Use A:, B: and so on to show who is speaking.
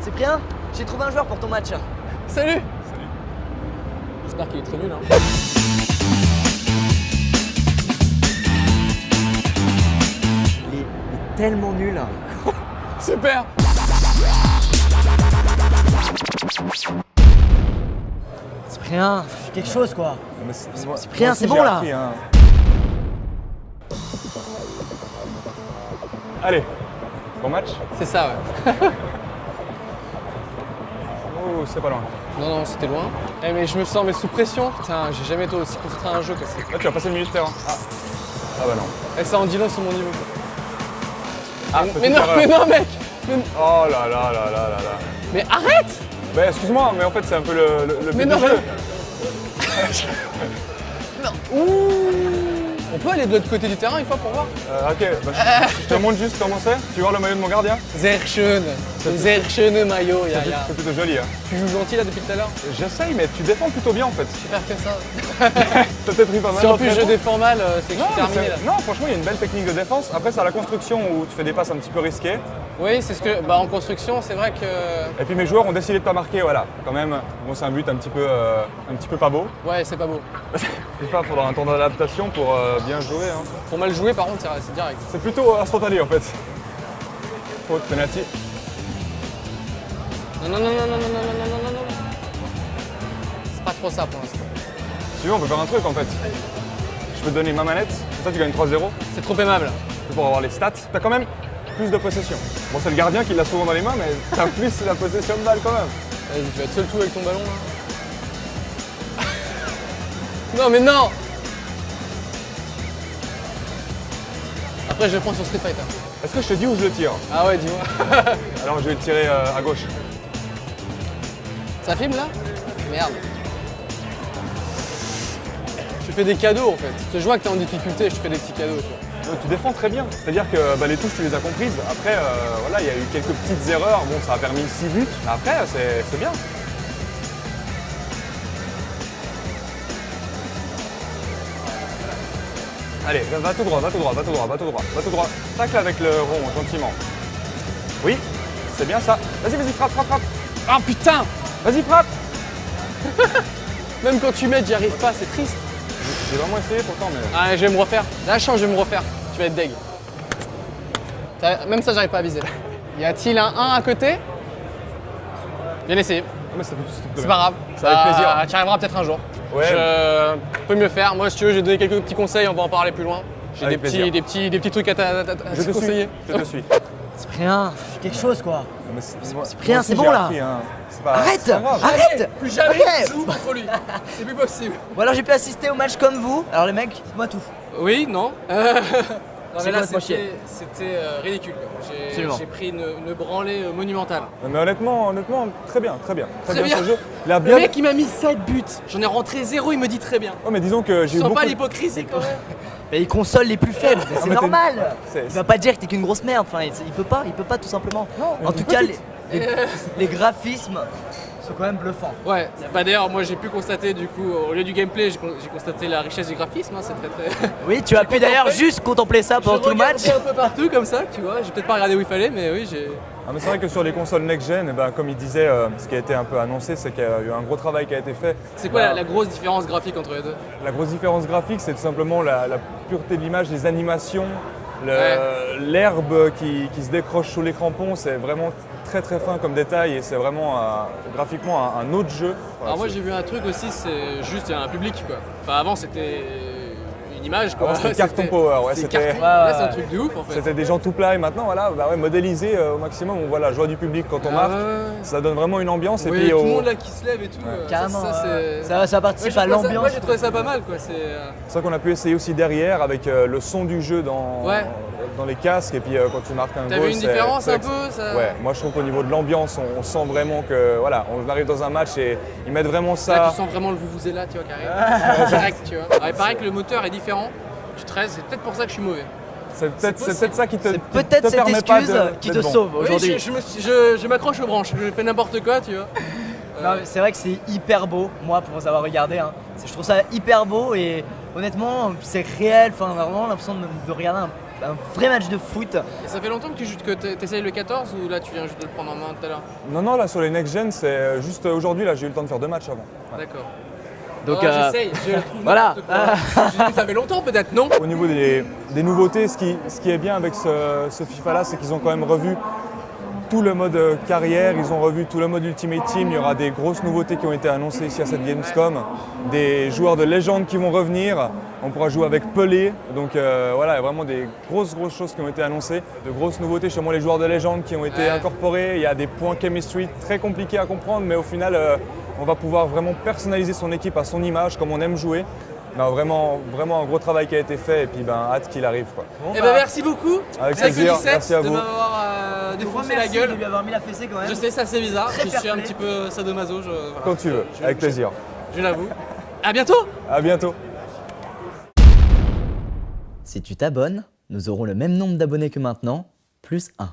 A: Cyprien, j'ai trouvé un joueur pour ton match.
B: Salut. Salut. J'espère qu'il est très nul. Hein.
A: Il est tellement nul.
B: Super.
A: Cyprien, fais quelque chose quoi.
C: Cyprien,
A: c'est bon là.
C: appris, hein. Allez, bon match.
B: C'est ça, ouais.
C: Oh, c'est pas loin.
B: Non, c'était loin. Eh, mais je me sens sous pression. Putain, j'ai jamais été aussi concentré à un jeu que c'est.
C: Là, tu vas passer le milieu de terrain. Ah bah non.
B: Et ça en dit long sur mon niveau.
C: Ah,
B: mais non, mec.
C: Oh là là là là là là.
B: Mais arrête.
C: Bah excuse-moi, mais en fait c'est un peu le
B: Mais
C: but
B: non,
C: du jeu.
B: Non. Ouh. On peut aller de l'autre côté du terrain une fois pour voir?
C: Ok, bah, je te montre juste comment c'est. Tu vois le maillot de mon gardien?
B: Sehr schön maillot, ya.
C: C'est plutôt joli. Hein.
B: Tu joues gentil là depuis tout à l'heure?
C: J'essaye, mais tu défends plutôt bien en fait.
B: Je vais faire que ça.
C: T'as peut-être pris pas mal.
B: Si en plus je
C: d'entraînement.
B: défends mal, c'est que je suis terminé là.
C: Non, franchement, il y a une belle technique de défense. Après, c'est à la construction où tu fais des passes un petit peu risquées.
B: Oui, c'est ce que. Bah en construction, c'est vrai que.
C: Et puis mes joueurs ont décidé de pas marquer, voilà. Quand même, bon, c'est un but un petit peu pas beau.
B: Ouais, c'est pas beau.
C: Je sais pas, faudra un temps d'adaptation pour bien jouer. Hein.
B: Pour mal jouer, par contre, c'est direct.
C: C'est plutôt instantané en fait. Faute, penalty.
B: Non. C'est pas trop ça pour l'instant.
C: Si tu veux, on peut faire un truc en fait. Je peux te donner ma manette, comme ça tu gagnes 3-0.
B: C'est trop aimable.
C: C'est pour avoir les stats. T'as quand même plus de possession. Bon, c'est le gardien qui l'a souvent dans les mains, mais t'as plus la possession de balle quand même.
B: Vas-y, tu vas être seul tout avec ton ballon là. Non, mais non. Après, je vais prendre sur Street Fighter.
C: Est-ce que je te dis où je le tire?
B: Ah ouais, dis-moi.
C: Alors je vais le tirer à gauche.
B: Ça filme là? Merde. Je fais des cadeaux en fait. Je vois que t'es en difficulté, je te fais des petits cadeaux. Tu vois.
C: Tu défends très bien. C'est-à-dire que les touches, tu les as comprises. Après, voilà, il y a eu quelques petites erreurs. Bon, ça a permis 6 buts. Mais après, c'est bien. Allez, va tout droit. Tacle avec le rond, gentiment. Oui, c'est bien ça. Vas-y, frappe.
B: Ah putain!
C: Vas-y, frappe.
B: Même quand tu m'aides, j'y arrive pas, c'est triste.
C: J'ai vraiment essayé pourtant, mais...
B: Ah, je vais me refaire. La chance, je vais me refaire. Tu vas être deg. Même ça, j'arrive pas à viser. Y a-t-il un 1 à côté? Bien essayé.
C: Ah, mais
B: C'est pas grave.
C: C'est avec plaisir.
B: Tu arriveras peut-être un jour.
C: Ouais.
B: Je peux mieux faire. Moi, si tu veux, j'ai donné quelques petits conseils, on va en parler plus loin. J'ai des
C: Avec plaisir.
B: petits trucs à
C: Je te
B: conseiller.
C: suis. Je te suis.
A: Cyprien, fais quelque chose quoi. Cyprien,
C: Moi aussi,
A: c'est bon
C: j'ai
A: là.
C: appris, hein. C'est pas grave.
A: Arrête.
B: Plus jamais
A: Ok.
B: je joue contre lui. C'est plus possible.
A: Bon alors j'ai pu assister au match comme vous. Alors les mecs, dites-moi tout.
B: Oui, non. Non,
A: C'est
B: mais là,
A: quoi, ce
B: c'était ridicule.
A: Absolument.
B: J'ai pris une branlée monumentale.
C: Mais honnêtement, très bien
B: Très bien.
C: ce jeu. Il a
B: Le
C: bien...
B: mec, il m'a mis 7 buts. J'en ai rentré 0, il me dit très bien.
C: Oh, mais disons que j'ai
B: Tu
C: eu
B: sens
C: beaucoup...
B: pas l'hypocrisie quand même?
A: Mais il console les plus faibles, mais c'est
C: mais t'es-
A: normal.
C: c'est-
A: Il va pas dire que t'es qu'une grosse merde. Enfin, il peut pas tout simplement. En tout cas, les graphismes sont quand même bluffants.
B: Ouais, bah d'ailleurs, moi j'ai pu constater du coup, au lieu du gameplay, j'ai constaté la richesse du graphisme. Hein, c'est très.
A: Oui, tu as pu d'ailleurs juste contempler ça pendant tout le match.
B: un peu partout comme ça, tu vois. J'ai peut-être pas regardé où il fallait, mais oui, j'ai.
C: Ah, mais c'est vrai que sur les consoles next-gen, comme il disait, ce qui a été un peu annoncé, c'est qu'il y a eu un gros travail qui a été fait.
B: C'est quoi la grosse différence graphique entre les deux?
C: La grosse différence graphique, c'est tout simplement la pureté de l'image, les animations, l'herbe qui se décroche sous les crampons, c'est vraiment très fin comme détail et c'est vraiment graphiquement un autre jeu.
B: Alors moi j'ai vu un truc aussi, c'est juste un public quoi. Enfin avant c'était une image quoi.
C: Avant, c'était carton power, ouais,
B: c'était
C: c'était-
B: carton.
A: Ouais,
B: Là c'est un
A: ouais.
B: truc de ouf en fait.
C: C'était des gens tout plats et maintenant, voilà, modélisé au maximum. On voit la joie du public quand on
B: Ah
C: marque.
B: ouais.
C: Ça donne vraiment une ambiance.
B: Oui,
C: et puis,
B: tout le monde là qui se lève et tout.
A: Carrément,
B: c'est.
A: ça participe à
B: Moi
A: l'ambiance.
B: j'ai trouvé ça pas mal quoi. C'est.
C: c'est ça qu'on a pu essayer aussi derrière avec le son du jeu dans les casques. Et puis quand tu marques un
B: T'as
C: goal,
B: vu une
C: c'est-
B: différence
C: c'est
B: un
C: ex-
B: peu ça...
C: Ouais, moi je trouve qu'au niveau de l'ambiance, on sent vraiment que voilà, on arrive dans un match et ils mettent vraiment
B: Là
C: ça.
B: tu sens vraiment le vuvuzela tu vois qui arrive. Direct tu vois. Alors, il paraît que le moteur est différent. Du 13, c'est peut-être pour ça que je suis mauvais.
C: C'est peut-être ça qui te
A: C'est
C: qui
A: peut-être
C: te
A: cette
C: permet pas
A: excuse qui te
C: d'être bon.
A: sauve aujourd'hui.
B: Oui, je m'accroche aux branches, je fais n'importe quoi tu vois.
A: Non, mais c'est vrai que c'est hyper beau, moi pour vous avoir regardé. Hein. Je trouve ça hyper beau et honnêtement, c'est réel. Enfin, on a vraiment l'impression de regarder un vrai match de foot.
B: Et ça fait longtemps que tu essayes le 14 ou là tu viens juste de le prendre en main tout à l'heure?
C: Non, non, là sur les Next Gen, c'est juste aujourd'hui, là j'ai eu le temps de faire 2 matchs avant. Ouais.
B: D'accord.
A: Donc,
B: j'essaye, je le trouve
A: voilà.
B: Ça fait longtemps peut-être, non?
C: Au niveau des nouveautés, ce qui est bien avec ce FIFA-là, c'est qu'ils ont quand même revu tout le mode carrière, ils ont revu tout le mode Ultimate Team. Il y aura des grosses nouveautés qui ont été annoncées ici à cette Gamescom. Des joueurs de légende qui vont revenir. On pourra jouer avec Pelé. Donc voilà, il y a vraiment des grosses choses qui ont été annoncées. De grosses nouveautés, justement les joueurs de légende qui ont été incorporés. Il y a des points chemistry très compliqués à comprendre, mais au final, on va pouvoir vraiment personnaliser son équipe à son image, comme on aime jouer. Non, vraiment un gros travail qui a été fait et puis hâte qu'il arrive. Quoi.
A: Bon,
B: merci beaucoup.
C: Avec plaisir, merci à vous.
B: De m'avoir défoncé la gueule.
A: De lui avoir mis la fessée quand même.
B: Je sais, c'est assez bizarre.
A: Très
B: Je suis un
A: fair-play.
B: petit peu sadomaso. Voilà.
C: Quand tu veux, avec plaisir.
B: Je l'avoue. À bientôt.
C: À bientôt.
A: Si tu t'abonnes, nous aurons le même nombre d'abonnés que maintenant, plus 1.